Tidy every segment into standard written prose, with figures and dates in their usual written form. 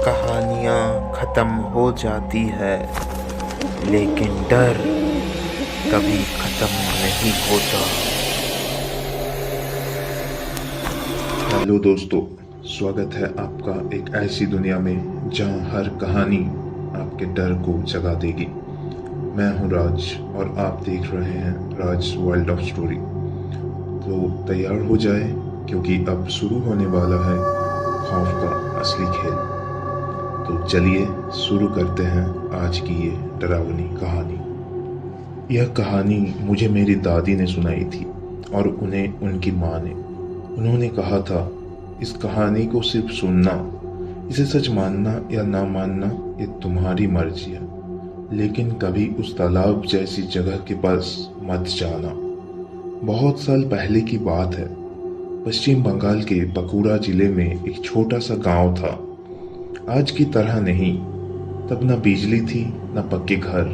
कहानियाँ ख़त्म हो जाती है, लेकिन डर कभी ख़त्म नहीं होता। हेलो दोस्तों, स्वागत है आपका एक ऐसी दुनिया में जहां हर कहानी आपके डर को जगा देगी। मैं हूं राज और आप देख रहे हैं राज वर्ल्ड ऑफ स्टोरी। तो तैयार हो जाए क्योंकि अब शुरू होने वाला है खौफ का असली खेल। तो चलिए शुरू करते हैं आज की ये डरावनी कहानी। यह कहानी मुझे मेरी दादी ने सुनाई थी और उन्हें उनकी माँ ने। उन्होंने कहा था, इस कहानी को सिर्फ सुनना, इसे सच मानना या ना मानना ये तुम्हारी मर्जी है, लेकिन कभी उस तालाब जैसी जगह के पास मत जाना। बहुत साल पहले की बात है। पश्चिम बंगाल के बांकुड़ा जिले में एक छोटा सा गांव था। आज की तरह नहीं। तब न बिजली थी, न पक्के घर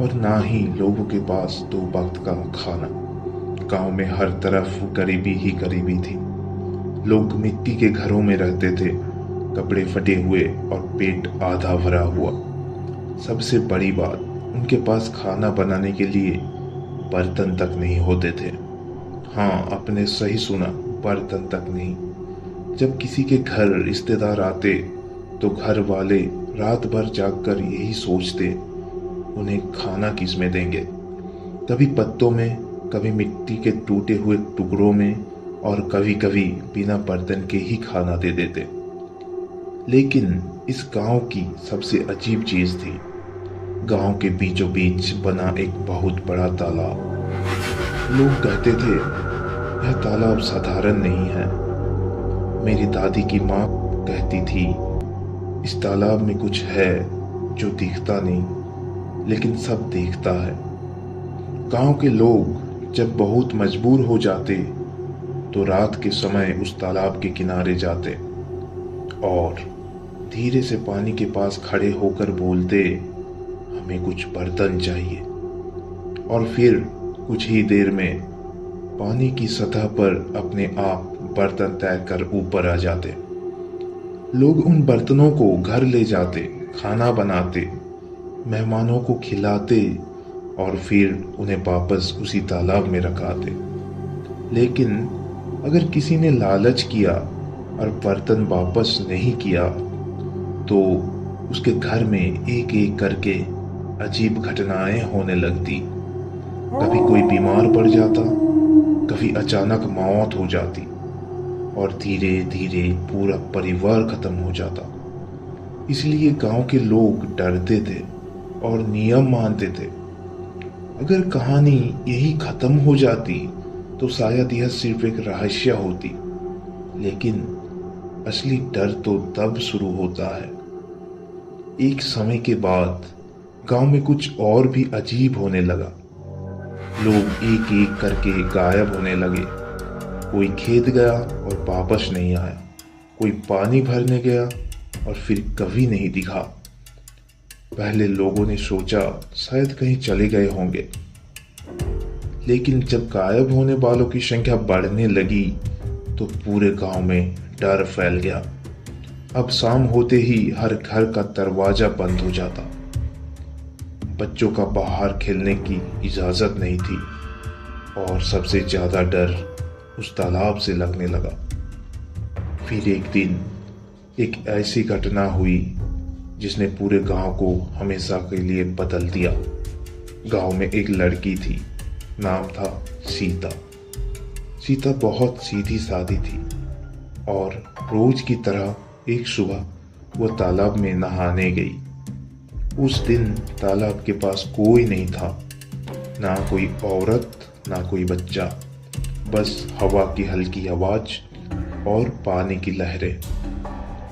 और ना ही लोगों के पास 2 वक्त का खाना। गांव में हर तरफ गरीबी ही गरीबी थी। लोग मिट्टी के घरों में रहते थे, कपड़े फटे हुए और पेट आधा भरा हुआ। सबसे बड़ी बात, उनके पास खाना बनाने के लिए बर्तन तक नहीं होते थे। हाँ, आपने सही सुना, बर्तन तक नहीं। जब किसी के घर रिश्तेदार आते तो घर वाले रात भर जागकर यही सोचते, उन्हें खाना किस में देंगे। कभी पत्तों में, कभी मिट्टी के टूटे हुए टुकड़ों में और कभी कभी बिना बर्तन के ही खाना दे देते। लेकिन इस गांव की सबसे अजीब चीज थी, गांव के बीचों बीच बना एक बहुत बड़ा तालाब। लोग कहते थे यह तालाब साधारण नहीं है। मेरी दादी की माँ कहती थी, इस तालाब में कुछ है जो दिखता नहीं लेकिन सब देखता है। गांव के लोग जब बहुत मजबूर हो जाते तो रात के समय उस तालाब के किनारे जाते और धीरे से पानी के पास खड़े होकर बोलते, हमें कुछ बर्तन चाहिए। और फिर कुछ ही देर में पानी की सतह पर अपने आप बर्तन तैरकर ऊपर आ जाते। लोग उन बर्तनों को घर ले जाते, खाना बनाते, मेहमानों को खिलाते और फिर उन्हें वापस उसी तालाब में रखाते। लेकिन अगर किसी ने लालच किया और बर्तन वापस नहीं किया तो उसके घर में एक एक करके अजीब घटनाएं होने लगती। कभी कोई बीमार पड़ जाता, कभी अचानक मौत हो जाती और धीरे धीरे पूरा परिवार खत्म हो जाता। इसलिए गांव के लोग डरते थे और नियम मानते थे। अगर कहानी यही खत्म हो जाती तो शायद यह सिर्फ एक रहस्य होती, लेकिन असली डर तो तब शुरू होता है। एक समय के बाद गांव में कुछ और भी अजीब होने लगा। लोग एक एक करके गायब होने लगे। कोई खेत गया और वापस नहीं आया, कोई पानी भरने गया और फिर कभी नहीं दिखा। पहले लोगों ने सोचा शायद कहीं चले गए होंगे, लेकिन जब गायब होने वालों की संख्या बढ़ने लगी तो पूरे गांव में डर फैल गया। अब शाम होते ही हर घर का दरवाजा बंद हो जाता। बच्चों का बाहर खेलने की इजाजत नहीं थी और सबसे ज्यादा डर उस तालाब से लगने लगा। फिर एक दिन एक ऐसी घटना हुई जिसने पूरे गांव को हमेशा के लिए बदल दिया। गांव में एक लड़की थी, नाम था सीता। सीता बहुत सीधी सादी थी और रोज की तरह एक सुबह वो तालाब में नहाने गई। उस दिन तालाब के पास कोई नहीं था, ना कोई औरत ना कोई बच्चा, बस हवा की हल्की आवाज और पानी की लहरें।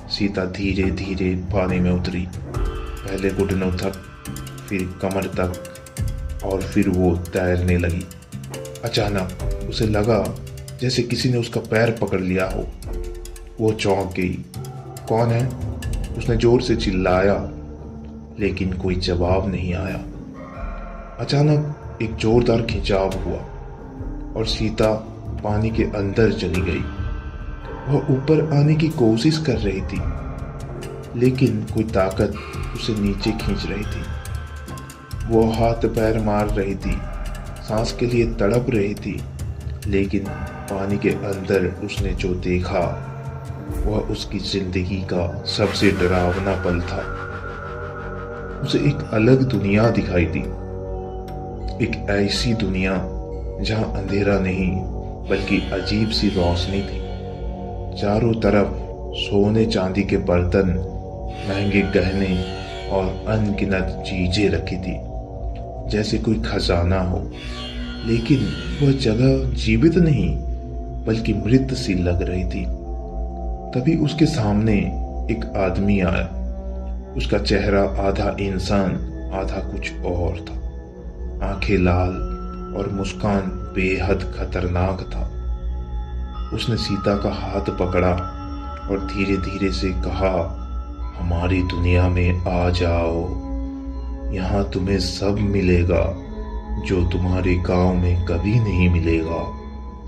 सीता धीरे धीरे पानी में उतरी, पहले घुटनों तक, फिर कमर तक और फिर वो तैरने लगी। अचानक उसे लगा जैसे किसी ने उसका पैर पकड़ लिया हो। वो चौंक गई। कौन है? उसने जोर से चिल्लाया, लेकिन कोई जवाब नहीं आया। अचानक एक जोरदार खिंचाव हुआ और सीता पानी के अंदर चली गई। वह ऊपर आने की कोशिश कर रही थी, लेकिन कोई ताकत उसे नीचे खींच रही थी। वो हाथ पैर मार रही थी, सांस के लिए तड़प रही थी, लेकिन पानी के अंदर उसने जो देखा वह उसकी जिंदगी का सबसे डरावना पल था। उसे एक अलग दुनिया दिखाई दी, एक ऐसी दुनिया जहां अंधेरा नहीं बल्कि अजीब सी रोशनी थी। चारों तरफ सोने चांदी के बर्तन, महंगे गहने और अनगिनत चीजें रखी थी, जैसे कोई खजाना हो। लेकिन वह जगह जीवित नहीं बल्कि मृत सी लग रही थी। तभी उसके सामने एक आदमी आया। उसका चेहरा आधा इंसान आधा कुछ और था। आंखें लाल और मुस्कान बेहद खतरनाक था। उसने सीता का हाथ पकड़ा और धीरे धीरे से कहा, हमारी दुनिया में आ जाओ, यहाँ तुम्हें सब मिलेगा जो तुम्हारे गांव में कभी नहीं मिलेगा।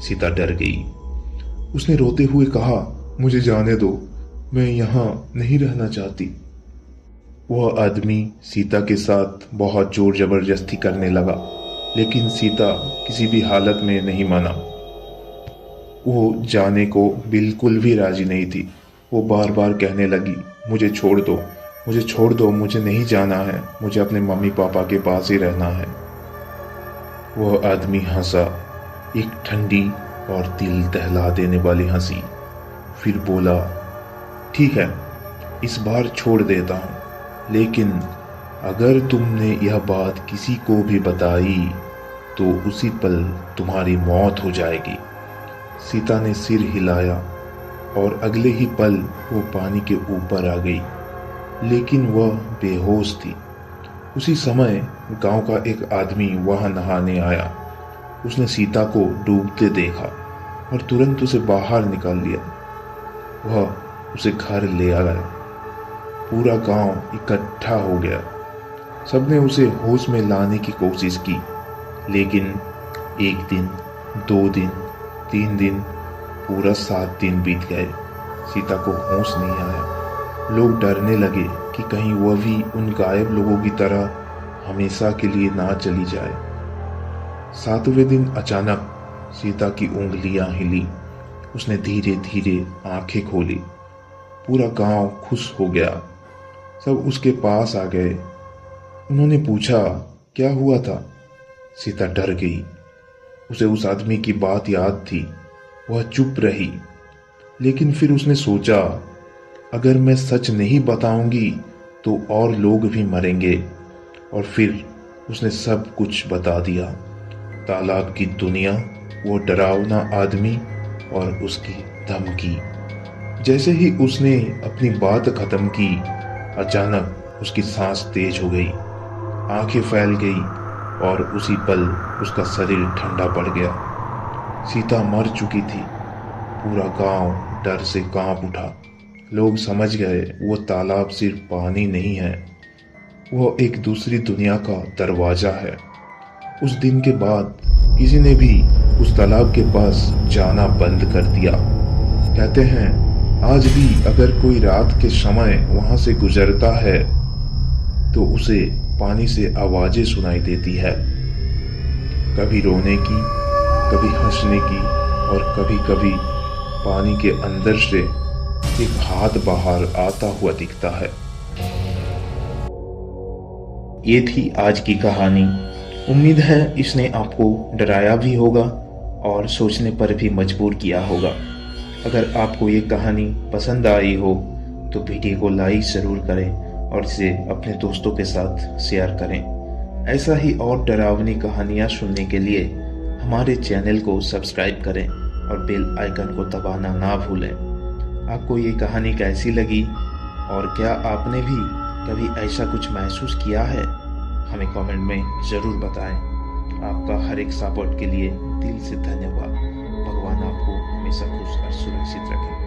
सीता डर गई। उसने रोते हुए कहा, मुझे जाने दो, मैं यहाँ नहीं रहना चाहती। वह आदमी सीता के साथ बहुत जोर जबरदस्ती करने लगा, लेकिन सीता किसी भी हालत में नहीं माना। वो जाने को बिल्कुल भी राजी नहीं थी। वो बार बार कहने लगी, मुझे छोड़ दो, मुझे छोड़ दो, मुझे नहीं जाना है, मुझे अपने मम्मी पापा के पास ही रहना है। वह आदमी हंसा, एक ठंडी और दिल दहला देने वाली हंसी। फिर बोला, ठीक है, इस बार छोड़ देता हूं, लेकिन अगर तुमने यह बात किसी को भी बताई तो उसी पल तुम्हारी मौत हो जाएगी। सीता ने सिर हिलाया और अगले ही पल वो पानी के ऊपर आ गई, लेकिन वह बेहोश थी। उसी समय गांव का एक आदमी वहां नहाने आया। उसने सीता को डूबते देखा और तुरंत उसे बाहर निकाल लिया। वह उसे घर ले आया। पूरा गांव इकट्ठा हो गया। सबने उसे होश में लाने की कोशिश की, लेकिन 1 दिन, 2 दिन, 3 दिन, पूरा 7 दिन बीत गए। सीता को होश नहीं आया। लोग डरने लगे कि कहीं वह भी उन गायब लोगों की तरह हमेशा के लिए ना चली जाए। 7वें दिन अचानक सीता की उंगलियां हिली। उसने धीरे धीरे आंखें खोली। पूरा गांव खुश हो गया। सब उसके पास आ गए। उन्होंने पूछा, क्या हुआ था? सीता डर गई। उसे उस आदमी की बात याद थी। वह चुप रही, लेकिन फिर उसने सोचा, अगर मैं सच नहीं बताऊंगी तो और लोग भी मरेंगे। और फिर उसने सब कुछ बता दिया। तालाब की दुनिया, वो डरावना आदमी और उसकी धमकी। जैसे ही उसने अपनी बात खत्म की, अचानक उसकी सांस तेज हो गई, आंखें फैल गई और उसी पल उसका शरीर ठंडा पड़ गया। सीता मर चुकी थी। पूरा गांव डर से कांप उठा। लोग समझ गए वो तालाब सिर्फ पानी नहीं है, वो एक दूसरी दुनिया का दरवाजा है। उस दिन के बाद किसी ने भी उस तालाब के पास जाना बंद कर दिया। कहते हैं आज भी अगर कोई रात के समय वहां से गुजरता है तो उसे पानी से आवाजें सुनाई देती है, कभी रोने की, कभी हंसने की और कभी कभी पानी के अंदर से एक हाथ बाहर आता हुआ दिखता है। ये थी आज की कहानी। उम्मीद है इसने आपको डराया भी होगा और सोचने पर भी मजबूर किया होगा। अगर आपको ये कहानी पसंद आई हो तो वीडियो को लाइक ज़रूर करें और इसे अपने दोस्तों के साथ शेयर करें। ऐसा ही और डरावनी कहानियाँ सुनने के लिए हमारे चैनल को सब्सक्राइब करें और बेल आइकन को दबाना ना भूलें। आपको ये कहानी कैसी लगी और क्या आपने भी कभी ऐसा कुछ महसूस किया है? हमें कमेंट में ज़रूर बताएं। आपका हर एक सपोर्ट के लिए दिल से धन्यवाद। भगवान आपको हमेशा खुश और सुरक्षित रखें।